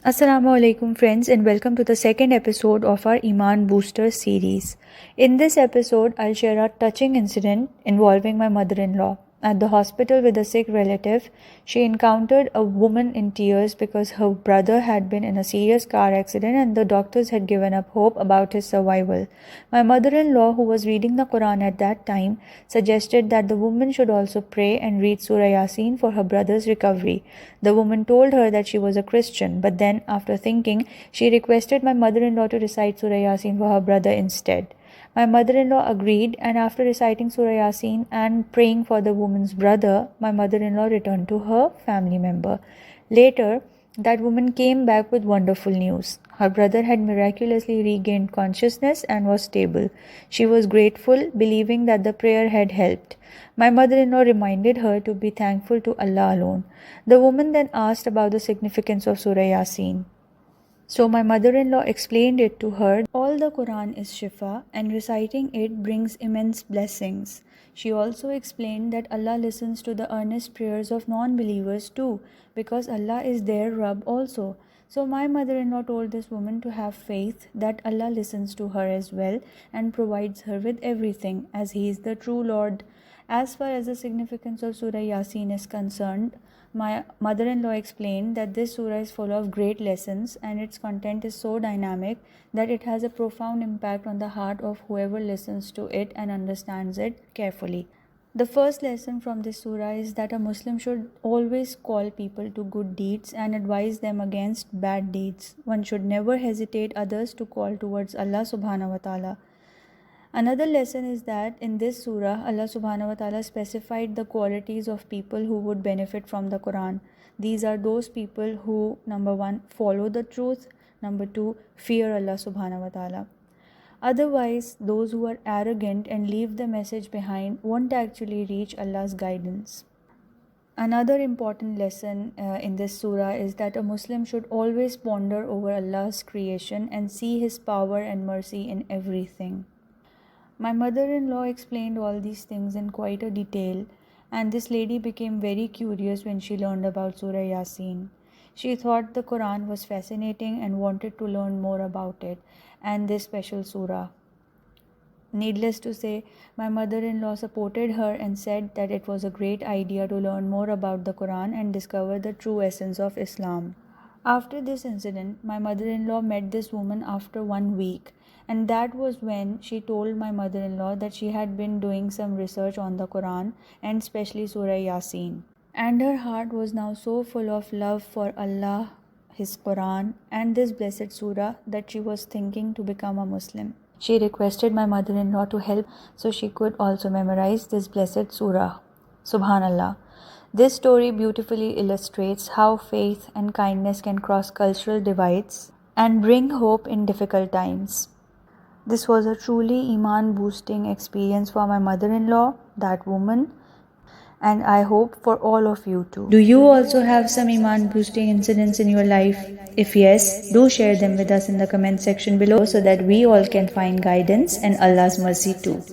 Assalamu alaikum friends, and welcome to the second episode of our Iman Booster series. In this episode, I'll share a touching incident involving my mother-in-law. At the hospital with a sick relative, she encountered a woman in tears because her brother had been in a serious car accident and the doctors had given up hope about his survival. My mother-in-law, who was reading the Quran at that time, suggested that the woman should also pray and read Surah Yaseen for her brother's recovery. The woman told her that she was a Christian, but then, after thinking, she requested my mother-in-law to recite Surah Yaseen for her brother instead. My mother-in-law agreed, and after reciting Surah Yaseen and praying for the woman's brother, my mother-in-law returned to her family member. Later, that woman came back with wonderful news. Her brother had miraculously regained consciousness and was stable. She was grateful, believing that the prayer had helped. My mother-in-law reminded her to be thankful to Allah alone. The woman then asked about the significance of Surah Yaseen. So my mother-in-law explained it to her. All the Quran is shifa, and reciting it brings immense blessings. She also explained that Allah listens to the earnest prayers of non-believers too, because Allah is their Rabb also. So my mother-in-law told this woman to have faith that Allah listens to her as well and provides her with everything, as He is the true Lord. As far as the significance of Surah Yaseen is concerned, my mother-in-law explained that this surah is full of great lessons and its content is so dynamic that it has a profound impact on the heart of whoever listens to it and understands it carefully. The first lesson from this surah is that a Muslim should always call people to good deeds and advise them against bad deeds. One should never hesitate others to call towards Allah subhanahu wa ta'ala. Another lesson is that in this surah, Allah subhanahu wa ta'ala specified the qualities of people who would benefit from the Quran. These are those people who, number one, follow the truth, number two, fear Allah subhanahu wa ta'ala. Otherwise, those who are arrogant and leave the message behind won't actually reach Allah's guidance. Another important lesson in this surah is that a Muslim should always ponder over Allah's creation and see His power and mercy in everything. My mother-in-law explained all these things in quite a detail, and this lady became very curious when she learned about Surah Yaseen. She thought the Quran was fascinating and wanted to learn more about it and this special surah. Needless to say, my mother-in-law supported her and said that it was a great idea to learn more about the Quran and discover the true essence of Islam. After this incident, my mother-in-law met this woman after 1 week, and that was when she told my mother-in-law that she had been doing some research on the Quran and especially Surah Yaseen. And her heart was now so full of love for Allah, His Quran and this blessed surah that she was thinking to become a Muslim. She requested my mother-in-law to help so she could also memorize this blessed surah. Subhanallah. This story beautifully illustrates how faith and kindness can cross cultural divides and bring hope in difficult times. This was a truly Iman-boosting experience for my mother-in-law, that woman, and I hope for all of you too. Do you also have some Iman-boosting incidents in your life? If yes, do share them with us in the comment section below so that we all can find guidance and Allah's mercy too.